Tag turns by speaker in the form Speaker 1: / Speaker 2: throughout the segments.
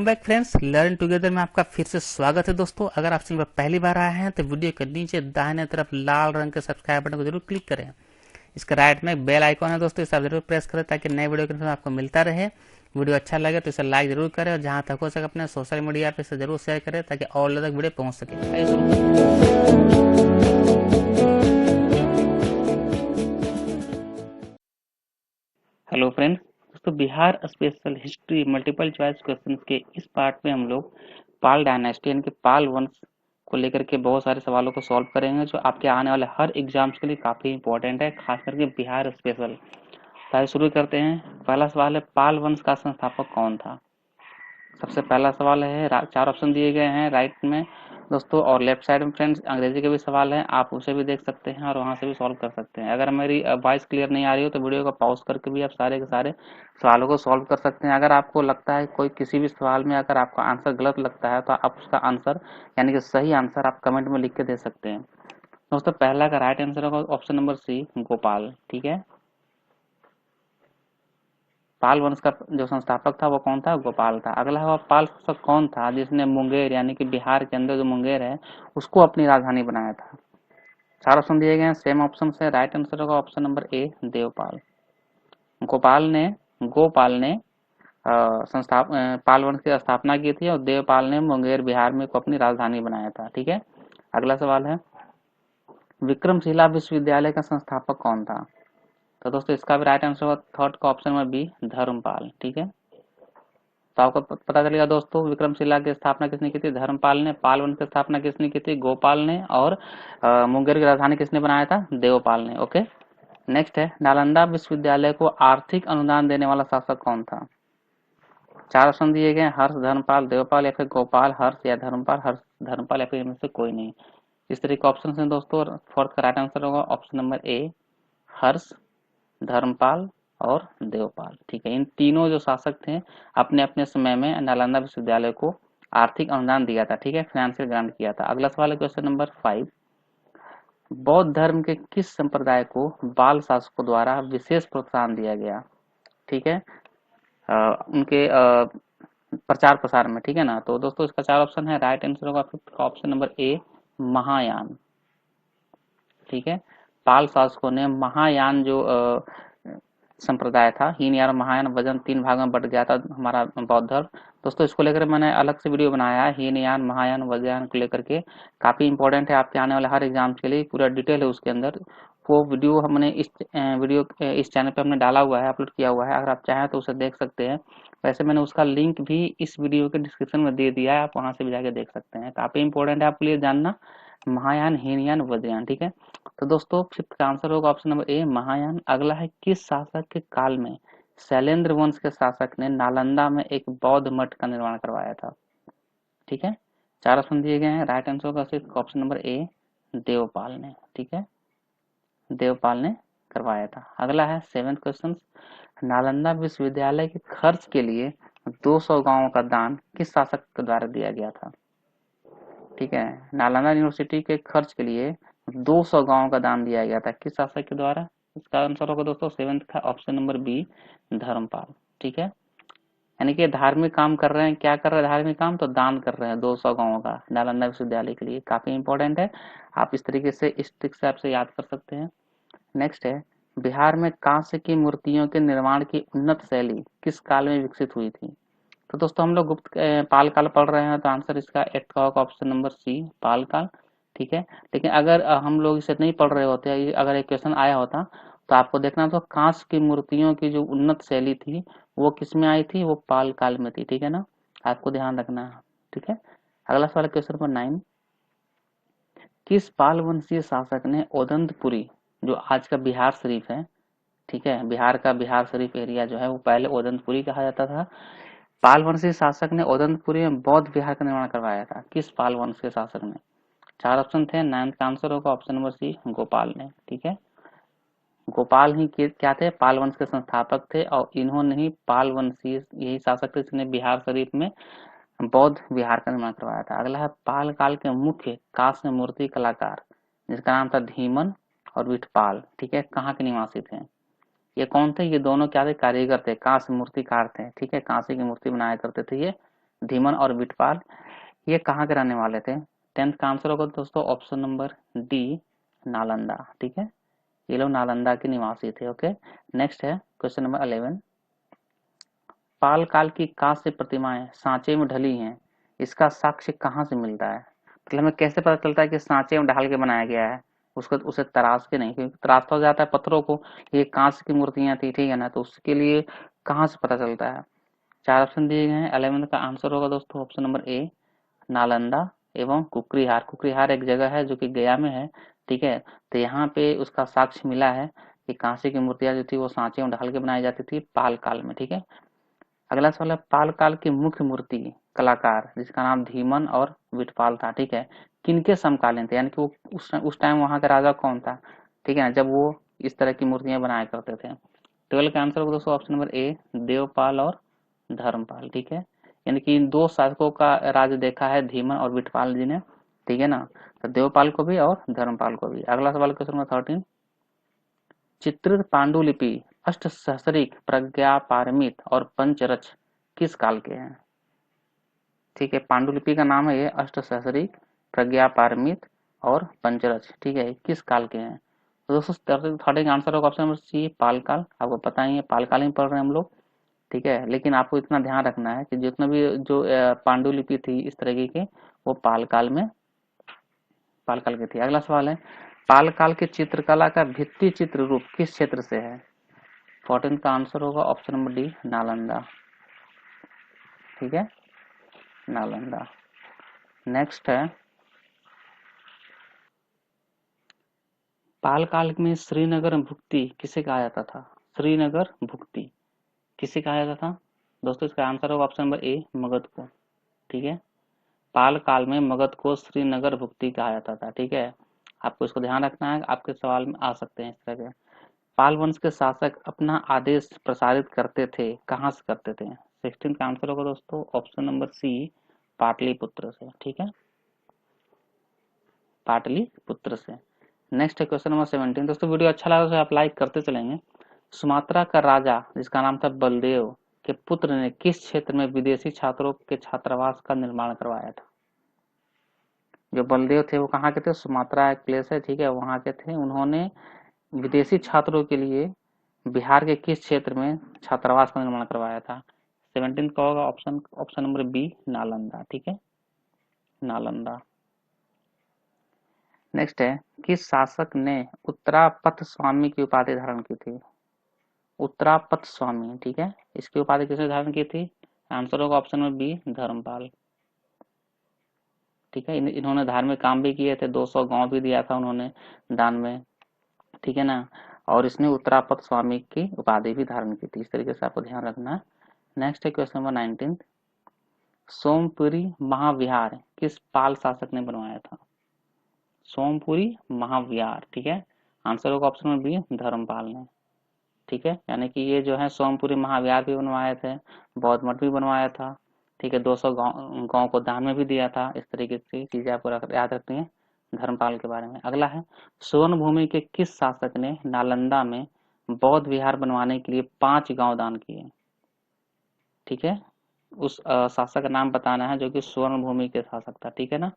Speaker 1: Welcome back friends, learn together में आपका फिर से स्वागत है। दोस्तों, अगर आप चैनल पर पहली बार आए हैं तो वीडियो के नीचे दाहिने तरफ लाल रंग के सब्सक्राइब बटन को जरूर क्लिक करें। इसका राइट में बेल आइकॉन है दोस्तों, इसे आप जरूर प्रेस करें ताकि नए वीडियो के आपको मिलता रहे। वीडियो अच्छा लगे तो इसे लाइक जरूर करें और जहां तक हो सके अपने सोशल मीडिया पर इसे जरूर शेयर करें ताकि और लोग तक वीडियो पहुंच सके। हेलो फ्रेंड्स, दोस्तों Bihar special history multiple choice questions के इस पार्ट में हम लोग पाल डायनेस्टी यानी कि पाल वंश को लेकर के बहुत सारे सवालों को सॉल्व करेंगे जो आपके आने वाले हर एग्जाम्स के लिए काफी इंपॉर्टेंट है, खास करके बिहार स्पेशल। तो आइए शुरू करते हैं। पहला सवाल है, पाल वंश का संस्थापक कौन था? सबसे पहला सवाल है, चार ऑप्शन दिए गए हैं राइट में दोस्तों, और लेफ्ट साइड में फ्रेंड्स अंग्रेजी के भी सवाल हैं, आप उसे भी देख सकते हैं और वहां से भी सॉल्व कर सकते हैं। अगर मेरी वॉइस क्लियर नहीं आ रही हो तो वीडियो को पॉज करके भी आप सारे के सारे सवालों को सॉल्व कर सकते हैं। अगर आपको लगता है कोई किसी भी सवाल में अगर आपका आंसर गलत लगता है तो आप उसका आंसर यानी कि सही आंसर आप कमेंट में लिख के दे सकते हैं। दोस्तों पहला का राइट आंसर होगा ऑप्शन नंबर सी, गोपाल। ठीक है, पाल वंश का जो संस्थापक था वो कौन था? गोपाल था। अगला है, पाल शासक कौन था जिसने मुंगेर यानी कि बिहार के अंदर जो मुंगेर है उसको अपनी राजधानी बनाया था? चार ऑप्शन दिए गए हैं, सेम ऑप्शन से राइट आंसर होगा option number A, Devpal. Gopal ने पाल वंश की स्थापना की थी और देवपाल ने मुंगेर बिहार में को अपनी राजधानी बनाया था। ठीक है, अगला सवाल है, विक्रमशिला विश्वविद्यालय का संस्थापक कौन था? तो दोस्तों इसका भी राइट आंसर होगा थर्ड का ऑप्शन नंबर बी, धर्मपाल। ठीक है, तो आपको पता चलेगा दोस्तों विक्रमशिला की स्थापना किसने की थी? धर्मपाल ने। पाल वंश की स्थापना किसने की थी? गोपाल ने। और मुंगेर की राजधानी किसने बनाया था? देवपाल ने। ओके, नेक्स्ट है, नालंदा विश्वविद्यालय को आर्थिक अनुदान देने वाला शासक कौन था? चार ऑप्शन दिए गए, हर्ष, धर्मपाल, देवपाल या फिर गोपाल। हर्ष या धर्मपाल, हर्ष, धर्मपाल या फिर इनमें से कोई नहीं। इस तरह के ऑप्शन है दोस्तों, फोर्थ का राइट आंसर होगा ऑप्शन नंबर ए, हर्ष, धर्मपाल और देवपाल। ठीक है, इन तीनों जो शासक थे अपने अपने समय में नालंदा विश्वविद्यालय को आर्थिक अनुदान दिया था। ठीक है, फाइनेंशियल ग्रांट किया था। अगला सवाल है क्वेश्चन नंबर 5, बौद्ध धर्म के किस संप्रदाय को बाल शासकों द्वारा विशेष प्रोत्साहन दिया गया? ठीक है, उनके प्रचार प्रसार में। ठीक है ना, तो दोस्तों इसका चार ऑप्शन है, राइट आंसर होगा फिफ्थ का ऑप्शन नंबर ए, महायान। ठीक है, पाल शासकों ने महायान जो संप्रदाय था, हीनयान और महायान, वजन 3 भाग में बट गया था हमारा बौद्ध धर्म। दोस्तों इसको लेकर मैंने अलग से वीडियो बनाया है, हीनयान महायान वज्रयान को लेकर के, काफी इंपॉर्टेंट है आपके आने वाले हर एग्जाम के लिए, पूरा डिटेल है उसके अंदर। वो वीडियो हमने इस चैनल पे हमने डाला हुआ है, अपलोड किया हुआ है, अगर आप चाहें तो उसे देख सकते हैं। वैसे मैंने उसका लिंक भी इस वीडियो के डिस्क्रिप्शन में दे दिया है, आप वहां से भी जाके देख सकते हैं। काफी इंपॉर्टेंट है आपके लिए जानना, महायान, हीनयान, वज्रयान। ठीक है, तो दोस्तों फिफ्थ का आंसर होगा ऑप्शन नंबर ए, महायान। अगला है, किस शासक के काल में शैलेंद्र वंश के शासक ने नालंदा में एक बौद्ध मठ का निर्माण करवाया था? ठीक है, चार ऑप्शन दिए गए हैं, राइट आंसर होगा सिर्फ ऑप्शन नंबर ए, देवपाल ने। ठीक है, देवपाल ने करवाया था। अगला है सेवेंथ क्वेश्चन, नालंदा विश्वविद्यालय के खर्च के लिए 200 गांवों का दान किस शासक के द्वारा दिया गया था? ठीक है, नालंदा यूनिवर्सिटी के खर्च के लिए 200 गांवों का दान दिया गया था, किस शासक के द्वारा? इसका आंसर होगा दोस्तों सेवेंथ का ऑप्शन नंबर बी, धर्मपाल। ठीक है, यानी कि धार्मिक काम कर रहे हैं, क्या कर रहे हैं धार्मिक काम? तो दान कर रहे हैं 200 गांवों का नालंदा विश्वविद्यालय के लिए, काफी इंपॉर्टेंट है। आप इस तरीके से इस ट्रिक से आपसे याद कर सकते हैं। नेक्स्ट है, बिहार में कांस्य की मूर्तियों के निर्माण की उन्नत शैली किस काल में विकसित हुई थी? तो दोस्तों हम लोग गुप्त पाल काल पढ़ रहे हैं, तो आंसर इसका एट का होगा ऑप्शन नंबर सी, पाल काल। ठीक है, लेकिन अगर हम लोग इसे नहीं पढ़ रहे होते, अगर एक क्वेश्चन आया होता तो आपको देखना तो कांस्य की मूर्तियों की जो उन्नत शैली थी वो किस में आई थी? वो पाल काल में थी। ठीक है ना, आपको ध्यान रखना है। ठीक है, अगला सवाल क्वेश्चन नंबर 9, किस पाल वंशीय शासक ने ओदंतपुरी जो आज का बिहार शरीफ है, ठीक है, बिहार का बिहार शरीफ एरिया जो है वो पहले ओदंतपुरी कहा जाता था, पाल वंशीय शासक ने ओदंतपुरी में बौद्ध विहार का निर्माण करवाया था? किस पाल वंश के शासक ने? चार ऑप्शन थे, नाइन्थ का आंसर होगा ऑप्शन नंबर सी, गोपाल ने। ठीक है, गोपाल ही क्या थे? पाल वंश के संस्थापक थे और इन्होंने ही पाल वंशीय यही शासक थे जिन्हें बिहार शरीफ में बौद्ध विहार का निर्माण करवाया था। अगला है, पाल काल के मुख्य कांस्य मूर्ति कलाकार जिसका नाम था धीमन और विठपाल, ठीक है, कहाँ के निवासी थे? ये कौन थे? ये दोनों क्या थे? कारीगर थे, कांस्य मूर्तिकार थे। ठीक है, कांसे की मूर्ति बनाया करते थे ये धीमन और विटपाल ये कहाँ के रहने वाले थे? 10th का आंसर होगा दोस्तों ऑप्शन नंबर डी, नालंदा। ठीक है, ये लोग नालंदा के निवासी थे। ओके, नेक्स्ट है क्वेश्चन नंबर 11। पाल काल की कांस्य प्रतिमाएं सांचे में ढली हैं, इसका साक्ष्य कहाँ से मिलता है? मतलब हमें कैसे पता चलता है कि सांचे में ढाल के बनाया गया है, उसको उसे तराश के नहीं, क्योंकि तराशता हो जाता है पत्थरों को, ये कांस्य की मूर्तियां थी, ठीक है ना, तो उसके लिए कहाँ से पता चलता है? 4 ऑप्शन दिए गए हैं। 11 का आंसर होगा दोस्तों ऑप्शन नंबर ए, नालंदा एवं कुकरीहार। कुकरीहार एक जगह है जो कि गया में है, ठीक है, तो यहाँ पे उसका साक्ष्य मिला है कि कांसे की मूर्तियां जो थी वो सांचे में ढाल के बनाई जाती थी पाल काल में। ठीक है, अगला सवाल है पाल काल की मुख्य मूर्ति कलाकार जिसका नाम धीमन और विटपाल था, ठीक है, किनके समकालीन थे, यानी कि वो उस टाइम वहां का राजा कौन था, ठीक है ना, जब वो इस तरह की मूर्तियां बनाया करते थे। 12 का आंसर होगा दोस्तों ऑप्शन नंबर ए, देवपाल और धर्मपाल। ठीक है, यानी कि इन दो शासकों का राज देखा है धीमन और विटपाल जी ने, ठीक है ना, तो देवपाल को भी और धर्मपाल को भी। अगला सवाल क्वेश्चन नंबर 13। चित्रित पांडुलिपि अष्टसहस्रिक, प्रज्ञापारमित और पंचरच किस काल के हैं? ठीक है, पांडुलिपि का नाम है ये अष्टसहस्रिक, प्रज्ञापारमित और पंचरच, ठीक है, किस काल के हैं? तो दोस्तों 13 का आंसर होगा ऑप्शन नंबर सी, पालकाल। आपको पता ही है पालकाल ही पढ़ रहे हैं हम लोग, ठीक है, लेकिन आपको इतना ध्यान रखना है कि जितना भी जो पांडुलिपि थी इस तरीके की वो पालकाल की थी। अगला सवाल है पालकाल की चित्रकला का भित्ति चित्र रूप किस क्षेत्र से है? 14 का आंसर होगा ऑप्शन नंबर डी, नालंदा। ठीक है, नालंदा। नेक्स्ट है पाल काल में श्रीनगर भुक्ति किसे कहा जाता था? श्रीनगर भुक्ति किसे कहा जाता था? दोस्तों इसका आंसर होगा ऑप्शन नंबर ए, मगध को। ठीक है, पाल काल में मगध को श्रीनगर भुक्ति कहा जाता था। ठीक है, आपको इसको ध्यान रखना है, आपके सवाल में आ सकते हैं इस तरह के। पाल वंश के शासक अपना आदेश प्रसारित करते थे, कहाँ से करते थे? 16 का आंसर होगा दोस्तों ऑप्शन नंबर सी, पाटलिपुत्र से। ठीक है, पाटलिपुत्र से। नेक्स्ट है क्वेश्चन नंबर 17। दोस्तों वीडियो अच्छा लगा तो आप लाइक करते चलेंगे। सुमात्रा का राजा जिसका नाम था बलदेव के पुत्र ने किस क्षेत्र में विदेशी छात्रों के छात्रावास का निर्माण करवाया था? जो बलदेव थे वो कहाँ के थे? सुमात्रा एक प्लेस है, ठीक है, वहां के थे। उन्होंने विदेशी छात्रों के लिए बिहार के किस क्षेत्र में छात्रावास का निर्माण करवाया था? 17 का होगा ऑप्शन नंबर बी, नालंदा। ठीक है, नालंदा। नेक्स्ट है किस शासक ने उत्तरापथ स्वामी की उपाधि धारण की थी? उत्तरापथ स्वामी, ठीक है, इसकी उपाधि किसने धारण की थी? आंसर होगा ऑप्शन नंबर बी, धर्मपाल। ठीक है, इन्होंने धार्मिक काम भी किए थे, 200 गांव भी दिया था उन्होंने दान में, ठीक है ना, और इसने उत्तरापथ स्वामी की उपाधि भी धारण की थी। इस तरीके से आपको ध्यान रखना है। नेक्स्ट है क्वेश्चन नंबर 19। सोमपुरी महाविहार किस पाल शासक ने बनवाया था? सोमपुरी महाविहार, ठीक है, आंसर होगा ऑप्शन नंबर बी, धर्मपाल ने। ठीक है, यानी कि ये जो है सोमपुरी महाविहार भी बनवाए थे, बौद्ध मठ भी बनवाया था, ठीक है, 200 गांव को दान में भी दिया था। इस तरीके की चीजें आपको याद रखनी है धर्मपाल के बारे में। अगला है स्वर्ण भूमि के किस शासक ने नालंदा में बौद्ध विहार बनवाने के लिए 5 गांव दान किए? ठीक है, उस शासक का नाम बताना है जो कि स्वर्ण भूमि के शासक था, ठीक है ना,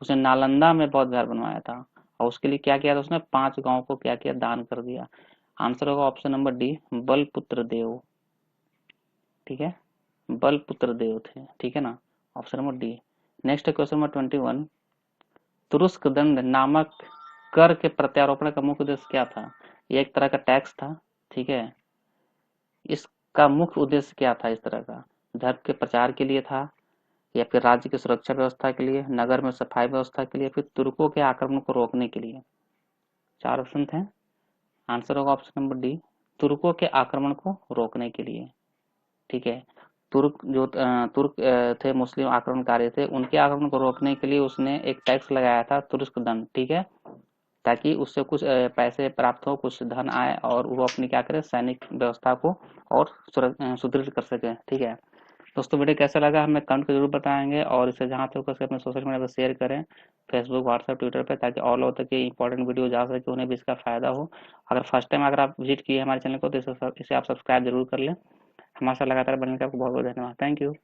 Speaker 1: उसने नालंदा में बौद्ध विहार बनवाया था और उसके लिए क्या किया था, उसने 5 गांव को क्या किया, दान कर दिया। आंसर होगा ऑप्शन नंबर डी, बलपुत्र देव। ठीक है, बलपुत्र देव थे, ठीक है ना, option number D. Next question number 21। तुरुस्क दंड नामक कर के प्रत्यारोपण का मुख्य उद्देश्य क्या था? ये एक तरह का टैक्स था, ठीक है, इसका मुख्य उद्देश्य क्या था? इस तरह का धर्म के प्रचार के लिए था या फिर राज्य की सुरक्षा व्यवस्था के लिए, नगर में सफाई व्यवस्था के लिए, फिर तुर्कों के आक्रमण को रोकने के लिए? 4 ऑप्शन थे, आंसर होगा ऑप्शन नंबर डी, तुर्कों के आक्रमण को रोकने के लिए। ठीक है, तुर्क थे, मुस्लिम आक्रमणकारी थे, उनके आक्रमण को रोकने के लिए उसने एक टैक्स लगाया था, तुरुस्क दंड, ठीक है, ताकि उससे कुछ पैसे प्राप्त हो, कुछ धन आए और वो अपनी क्या करे, सैनिक व्यवस्था को और सुदृढ़ कर सके। ठीक है दोस्तों, वीडियो कैसा लगा हमें कमेंट कर जरूर बताएंगे और इसे जहाँ तक उसके अपने सोशल मीडिया पर शेयर करें, फेसबुक, व्हाट्सएप, ट्विटर पे, ताकि और लोगों तक ये इंपॉर्टेंट वीडियो जा सके, उन्हें भी इसका फायदा हो। अगर फर्स्ट टाइम अगर आप विजिट किए हमारे चैनल को तो इसे आप सब्सक्राइब जरूर कर लें। हमारे साथ लगातार बनने का आपको बहुत बहुत धन्यवाद। Thank you.